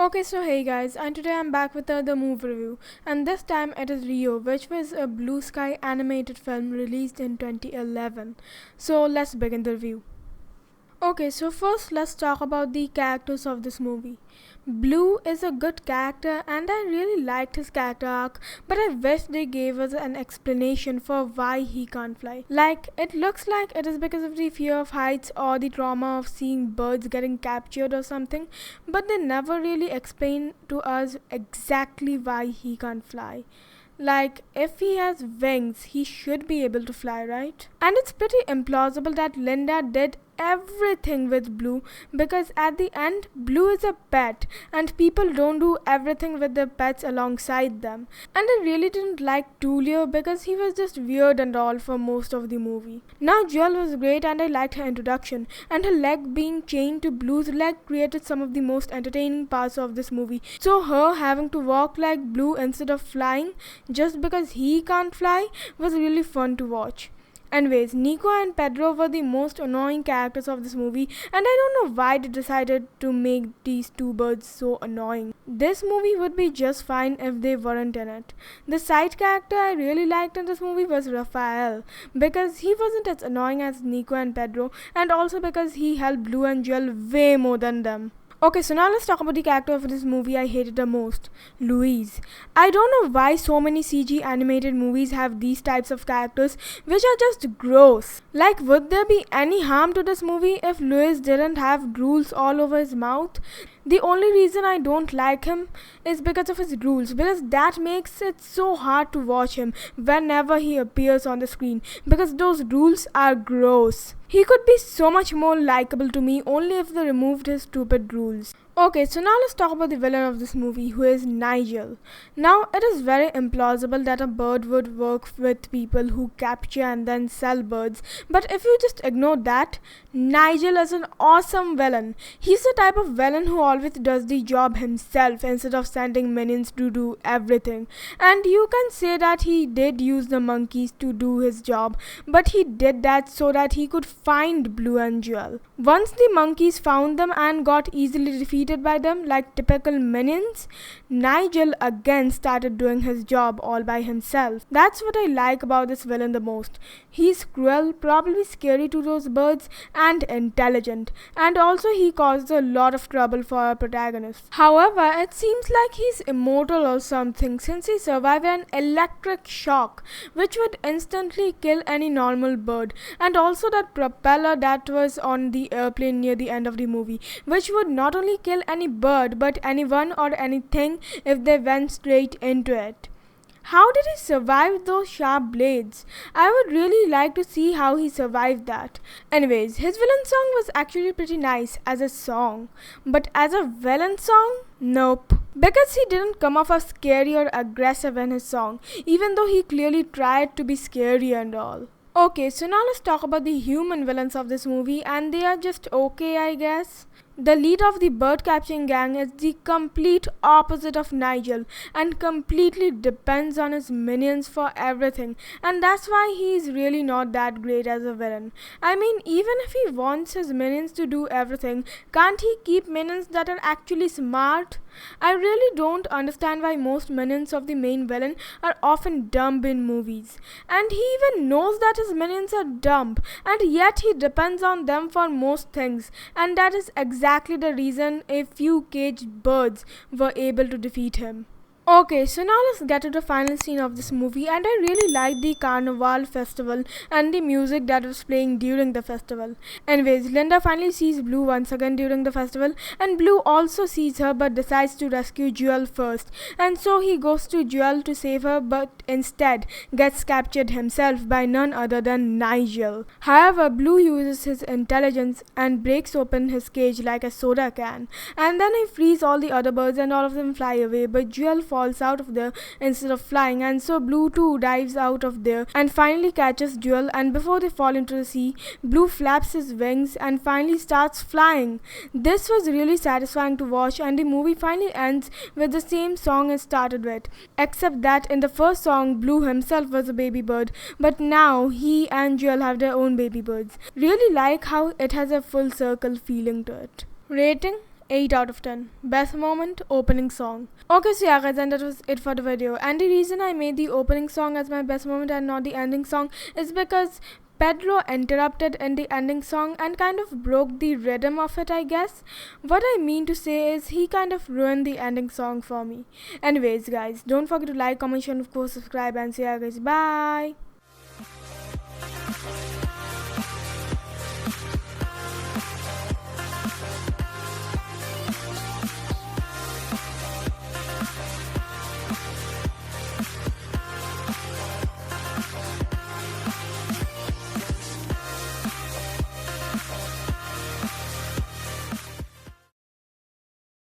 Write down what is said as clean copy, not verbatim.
Okay, so hey guys, and today I'm back with another movie review, and this time it is Rio, which was a Blue Sky animated film released in 2011. So let's begin the review. Okay, so first let's talk about the characters of this movie. Blue is a good character and I really liked his character arc, but I wish they gave us an explanation for why he can't fly. Like, it looks like it is because of the fear of heights or the trauma of seeing birds getting captured or something, but they never really explain to us exactly why he can't fly. Like, if he has wings, he should be able to fly, right? And it's pretty implausible that Linda did everything with Blue because at the end, Blue is a pet and people don't do everything with their pets alongside them. And I really didn't like Tulio because he was just weird and all for most of the movie. Now, Jewel was great and I liked her introduction, and her leg being chained to Blue's leg created some of the most entertaining parts of this movie. So, her having to walk like Blue instead of flying just because he can't fly was really fun to watch. Anyways, Nico and Pedro were the most annoying characters of this movie, and I don't know why they decided to make these two birds so annoying. This movie would be just fine if they weren't in it. The side character I really liked in this movie was Raphael, because he wasn't as annoying as Nico and Pedro, and also because he helped Blue and Jewel way more than them. Okay, so now let's talk about the character of this movie I hated the most, Louise. I don't know why so many CG animated movies have these types of characters which are just gross. Like, would there be any harm to this movie if Louis didn't have drools all over his mouth? The only reason I don't like him is because of his drools, because that makes it so hard to watch him whenever he appears on the screen, because those drools are gross. He could be so much more likable to me only if they removed his stupid drools. Okay, so now let's talk about the villain of this movie, who is Nigel. Now, it is very implausible that a bird would work with people who capture and then sell birds, but if you just ignore that, Nigel is an awesome villain. He's the type of villain who always does the job himself instead of sending minions to do everything. And you can say that he did use the monkeys to do his job, but he did that so that he could find Blue and Jewel. Once the monkeys found them and got easily defeated by them like typical minions, Nigel again started doing his job all by himself. That's what I like about this villain the most. He's cruel, probably scary to those birds, and intelligent. And also he caused a lot of trouble for our protagonist. However, it seems like he's immortal or something since he survived an electric shock which would instantly kill any normal bird, and also that propeller that was on the airplane near the end of the movie, which would not only kill any bird but anyone or anything if they went straight into it. How did he survive those sharp blades? I would really like to see how he survived that. Anyways, his villain song was actually pretty nice as a song, but as a villain song, nope. Because he didn't come off as scary or aggressive in his song, even though he clearly tried to be scary and all. Okay, so now let's talk about the human villains of this movie, and they are just okay, I guess. The leader of the bird catching gang is the complete opposite of Nigel and completely depends on his minions for everything, and that's why he is really not that great as a villain. I mean, even if he wants his minions to do everything, can't he keep minions that are actually smart? I really don't understand why most minions of the main villain are often dumb in movies. And he even knows that his minions are dumb, and yet he depends on them for most things, and that is exactly the reason a few caged birds were able to defeat him. Okay, so now let's get to the final scene of this movie, and I really like the Carnival festival and the music that was playing during the festival. Anyways, Linda finally sees Blue once again during the festival, and Blue also sees her but decides to rescue Jewel first, and so he goes to Jewel to save her but instead gets captured himself by none other than Nigel. However, Blue uses his intelligence and breaks open his cage like a soda can, and then he frees all the other birds and all of them fly away, but Jewel falls out of there instead of flying, and so Blue too dives out of there and finally catches Jewel, and before they fall into the sea, Blue flaps his wings and finally starts flying. This was really satisfying to watch, and the movie finally ends with the same song it started with, except that in the first song Blue himself was a baby bird, but now he and Jewel have their own baby birds. Really like how it has a full circle feeling to it. Rating? 8 out of 10. Best moment, opening song. Okay, so yeah guys, and that was it for the video. And the reason I made the opening song as my best moment and not the ending song is because Pedro interrupted in the ending song and kind of broke the rhythm of it, I guess. What I mean to say is he kind of ruined the ending song for me. Anyways guys, don't forget to like, comment, share, and of course subscribe, and see ya guys, bye.